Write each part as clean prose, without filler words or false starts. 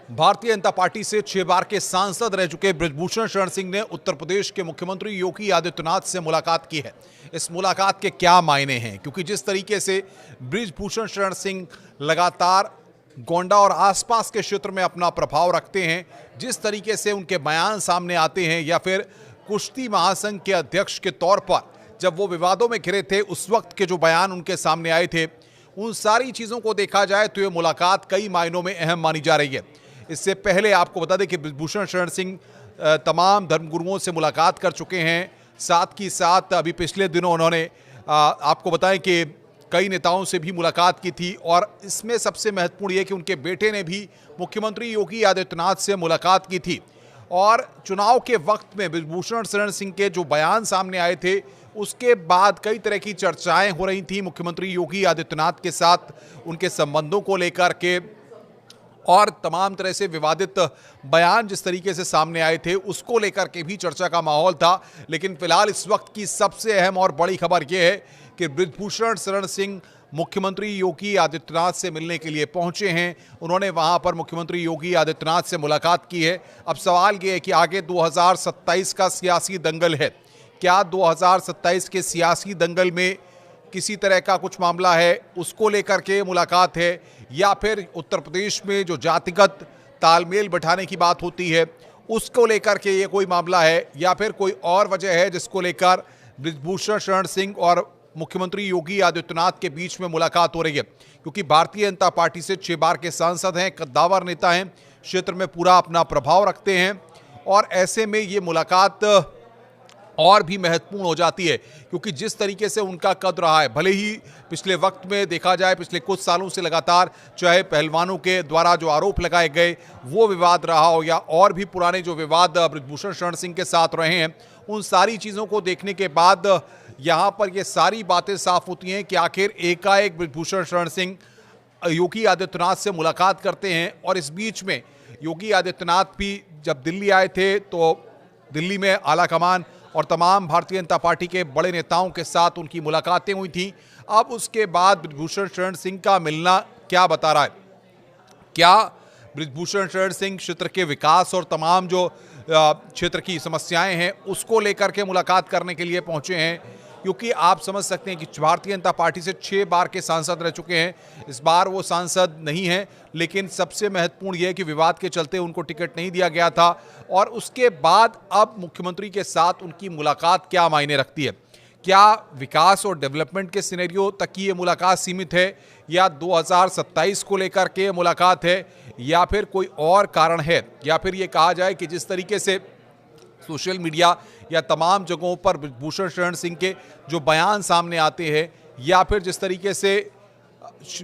Bharatiya Janata party से 6 बार के सांसद रह चुके बृजभूषण शरण सिंह ने उत्तर प्रदेश के मुख्यमंत्री योगी आदित्यनाथ से मुलाकात की है। इस मुलाकात के क्या मायने हैं, क्योंकि जिस तरीके से बृजभूषण शरण सिंह लगातार गोंडा और आसपास के क्षेत्र में अपना प्रभाव रखते हैं, जिस तरीके से उनके बयान सामने आते हैं, या फिर कुश्ती महासंघ के अध्यक्ष के तौर पर जब वो विवादों में घिरे थे उस वक्त के जो बयान उनके सामने आए थे, उन सारी चीज़ों को देखा जाए तो ये मुलाकात कई मायनों में अहम मानी जा रही है। इससे पहले आपको बता दें कि बृजभूषण शरण सिंह तमाम धर्मगुरुओं से मुलाकात कर चुके हैं। साथ ही साथ अभी पिछले दिनों उन्होंने आपको बताएं कि कई नेताओं से भी मुलाकात की थी, और इसमें सबसे महत्वपूर्ण ये कि उनके बेटे ने भी मुख्यमंत्री योगी आदित्यनाथ से मुलाकात की थी। और चुनाव के वक्त में बृजभूषण शरण सिंह के जो बयान सामने आए थे उसके बाद कई तरह की चर्चाएं हो रही थी मुख्यमंत्री योगी आदित्यनाथ के साथ, उनके संबंधों को लेकर के, और तमाम तरह से विवादित बयान जिस तरीके से सामने आए थे उसको लेकर के भी चर्चा का माहौल था। लेकिन फिलहाल इस वक्त की सबसे अहम और बड़ी खबर यह है कि बृजभूषण शरण सिंह मुख्यमंत्री योगी आदित्यनाथ से मिलने के लिए पहुंचे हैं। उन्होंने वहां पर मुख्यमंत्री योगी आदित्यनाथ से मुलाकात की है। अब सवाल ये है कि आगे 2027 का सियासी दंगल है, क्या 2027 के सियासी दंगल में किसी तरह का कुछ मामला है उसको लेकर के मुलाकात है, या फिर उत्तर प्रदेश में जो जातिगत तालमेल बैठाने की बात होती है उसको लेकर के ये कोई मामला है, या फिर कोई और वजह है जिसको लेकर बृजभूषण शरण सिंह और मुख्यमंत्री योगी आदित्यनाथ के बीच में मुलाकात हो रही है। क्योंकि भारतीय जनता पार्टी से 6 बार के सांसद हैं, कद्दावर नेता हैं, क्षेत्र में पूरा अपना प्रभाव रखते हैं, और ऐसे में ये मुलाकात और भी महत्वपूर्ण हो जाती है। क्योंकि जिस तरीके से उनका कद रहा है, भले ही पिछले वक्त में देखा जाए पिछले कुछ सालों से लगातार चाहे पहलवानों के द्वारा जो आरोप लगाए गए वो विवाद रहा हो, या और भी पुराने जो विवाद बृजभूषण शरण सिंह के साथ रहे हैं, उन सारी चीज़ों को देखने के बाद यहाँ पर ये सारी बातें साफ होती हैं कि आखिर एकाएक बृजभूषण शरण सिंह योगी आदित्यनाथ से मुलाकात करते हैं। और इस बीच में योगी आदित्यनाथ भी जब दिल्ली आए थे तो दिल्ली में आलाकमान और तमाम भारतीय जनता पार्टी के बड़े नेताओं के साथ उनकी मुलाकातें हुई थी। अब उसके बाद बृजभूषण शरण सिंह का मिलना क्या बता रहा है? क्या बृजभूषण शरण सिंह क्षेत्र के विकास और तमाम जो क्षेत्र की समस्याएं हैं उसको लेकर के मुलाकात करने के लिए पहुंचे हैं? क्योंकि आप समझ सकते हैं कि भारतीय जनता पार्टी से 6 बार के सांसद रह चुके हैं, इस बार वो सांसद नहीं हैं, लेकिन सबसे महत्वपूर्ण यह है कि विवाद के चलते उनको टिकट नहीं दिया गया था। और उसके बाद अब मुख्यमंत्री के साथ उनकी मुलाकात क्या मायने रखती है? क्या विकास और डेवलपमेंट के सिनेरियो तक की ये मुलाकात सीमित है, या 2027 को लेकर के मुलाकात है, या फिर कोई और कारण है? या फिर ये कहा जाए कि जिस तरीके से सोशल मीडिया या तमाम जगहों पर बृजभूषण शरण सिंह के जो बयान सामने आते हैं, या फिर जिस तरीके से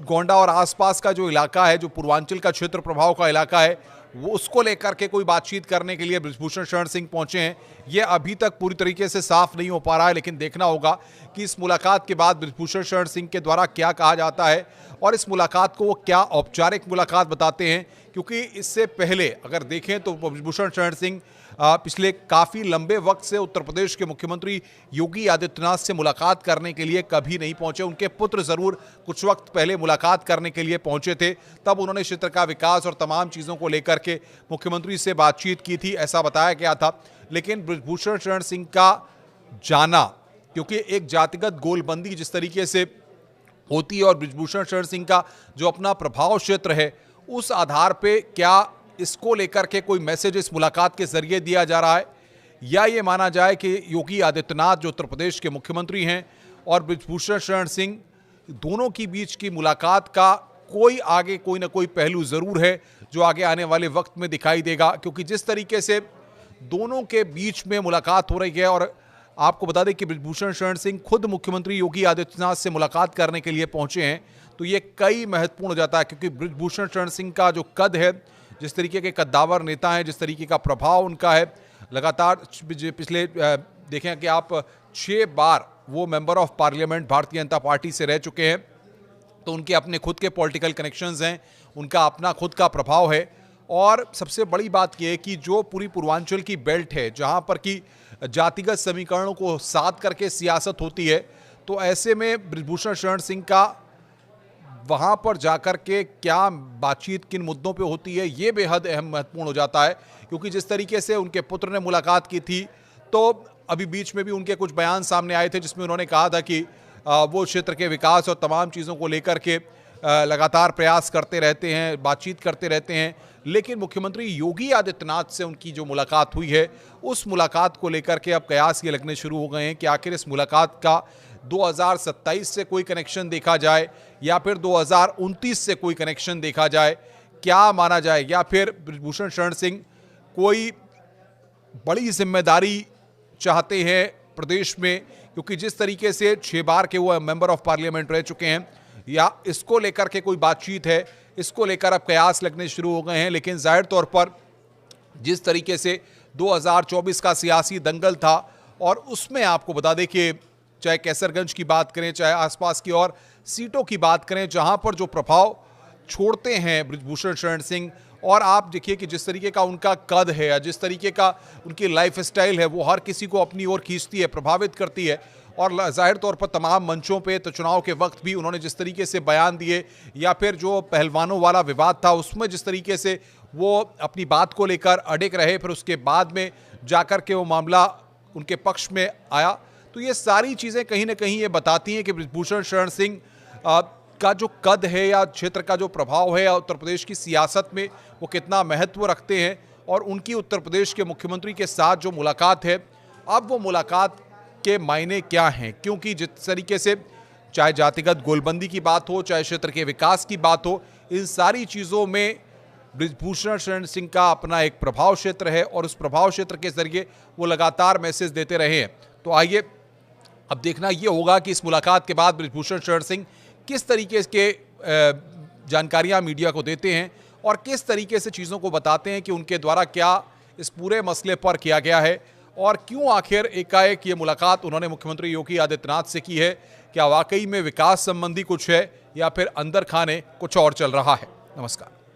गोंडा और आसपास का जो इलाका है, जो पूर्वांचल का क्षेत्र प्रभाव का इलाका है, वो उसको लेकर के कोई बातचीत करने के लिए बृजभूषण शरण सिंह पहुंचे हैं, ये अभी तक पूरी तरीके से साफ नहीं हो पा रहा है। लेकिन देखना होगा कि इस मुलाकात के बाद बृजभूषण शरण सिंह के द्वारा क्या कहा जाता है, और इस मुलाकात को वो क्या औपचारिक मुलाकात बताते हैं। क्योंकि इससे पहले अगर देखें तो बृजभूषण शरण सिंह पिछले काफ़ी लंबे वक्त से उत्तर प्रदेश के मुख्यमंत्री योगी आदित्यनाथ से मुलाकात करने के लिए कभी नहीं पहुंचे। उनके पुत्र ज़रूर कुछ वक्त पहले मुलाकात करने के लिए पहुंचे थे, तब उन्होंने क्षेत्र का विकास और तमाम चीज़ों को लेकर के मुख्यमंत्री से बातचीत की थी, ऐसा बताया गया था। लेकिन बृजभूषण शरण सिंह का जाना, क्योंकि एक जातिगत गोलबंदी जिस तरीके से होती है और बृजभूषण शरण सिंह का जो अपना प्रभाव क्षेत्र है, उस आधार पे क्या इसको लेकर के कोई मैसेज इस मुलाकात के जरिए दिया जा रहा है, या ये माना जाए कि योगी आदित्यनाथ जो उत्तर प्रदेश के मुख्यमंत्री हैं और बृजभूषण शरण सिंह, दोनों की बीच की मुलाकात का कोई आगे कोई ना कोई पहलू ज़रूर है जो आगे आने वाले वक्त में दिखाई देगा। क्योंकि जिस तरीके से दोनों के बीच में मुलाकात हो रही है, और आपको बता दें कि बृजभूषण शरण सिंह खुद मुख्यमंत्री योगी आदित्यनाथ से मुलाकात करने के लिए पहुंचे हैं, तो ये कई महत्वपूर्ण हो जाता है। क्योंकि बृजभूषण शरण सिंह का जो कद है, जिस तरीके के कद्दावर नेता हैं, जिस तरीके का प्रभाव उनका है, लगातार पिछले देखें कि आप 6 बार वो member of parliament Bharatiya Janata party से रह चुके हैं, तो उनके अपने खुद के पॉलिटिकल कनेक्शंस हैं, उनका अपना खुद का प्रभाव है। और सबसे बड़ी बात यह है कि जो पूरी पूर्वांचल की बेल्ट है, जहां पर कि जातिगत समीकरणों को साध करके सियासत होती है, तो ऐसे में बृजभूषण शरण सिंह का वहाँ पर जाकर के क्या बातचीत किन मुद्दों पे होती है, ये बेहद अहम महत्वपूर्ण हो जाता है। क्योंकि जिस तरीके से उनके पुत्र ने मुलाकात की थी, तो अभी बीच में भी उनके कुछ बयान सामने आए थे जिसमें उन्होंने कहा था कि वो क्षेत्र के विकास और तमाम चीज़ों को लेकर के लगातार प्रयास करते रहते हैं, बातचीत करते रहते हैं। लेकिन मुख्यमंत्री योगी आदित्यनाथ से उनकी जो मुलाकात हुई है, उस मुलाकात को लेकर के अब कयास ये लगने शुरू हो गए हैं कि आखिर इस मुलाकात का 2027 से कोई कनेक्शन देखा जाए या फिर 2029 से कोई कनेक्शन देखा जाए, क्या माना जाए, या फिर बृजभूषण शरण सिंह कोई बड़ी जिम्मेदारी चाहते हैं प्रदेश में, क्योंकि जिस तरीके से 6 बार के वो मेंबर ऑफ पार्लियामेंट रह चुके हैं, या इसको लेकर के कोई बातचीत है, इसको लेकर अब कयास लगने शुरू हो गए हैं। लेकिन जाहिर तौर पर जिस तरीके से 2024 का सियासी दंगल था, और उसमें आपको बता दें कि चाहे कैसरगंज की बात करें, चाहे आसपास की और सीटों की बात करें, जहां पर जो प्रभाव छोड़ते हैं बृजभूषण शरण सिंह, और आप देखिए कि जिस तरीके का उनका कद है या जिस तरीके का उनकी लाइफस्टाइल है, वो हर किसी को अपनी ओर खींचती है, प्रभावित करती है। और जाहिर तौर पर तमाम मंचों पे तो चुनाव के वक्त भी उन्होंने जिस तरीके से बयान दिए, या फिर जो पहलवानों वाला विवाद था उसमें जिस तरीके से वो अपनी बात को लेकर अड़िग रहे, फिर उसके बाद में जाकर के वो मामला उनके पक्ष में आया, तो ये सारी चीज़ें कहीं ना कहीं ये बताती हैं कि बृजभूषण शरण सिंह का जो कद है या क्षेत्र का जो प्रभाव है उत्तर प्रदेश की सियासत में, वो कितना महत्व रखते हैं। और उनकी उत्तर प्रदेश के मुख्यमंत्री के साथ जो मुलाकात है, अब वो मुलाकात के मायने क्या हैं, क्योंकि जिस तरीके से चाहे जातिगत गोलबंदी की बात हो, चाहे क्षेत्र के विकास की बात हो, इन सारी चीज़ों में बृजभूषण शरण सिंह का अपना एक प्रभाव क्षेत्र है, और उस प्रभाव क्षेत्र के जरिए वो लगातार मैसेज देते रहे हैं। तो आइए अब देखना ये होगा कि इस मुलाकात के बाद बृजभूषण शरण सिंह किस तरीके के जानकारियां मीडिया को देते हैं, और किस तरीके से चीज़ों को बताते हैं कि उनके द्वारा क्या इस पूरे मसले पर किया गया है, और क्यों आखिर एकाएक ये मुलाकात उन्होंने मुख्यमंत्री योगी आदित्यनाथ से की है। क्या वाकई में विकास संबंधी कुछ है, या फिर अंदर खाने कुछ और चल रहा है। नमस्कार।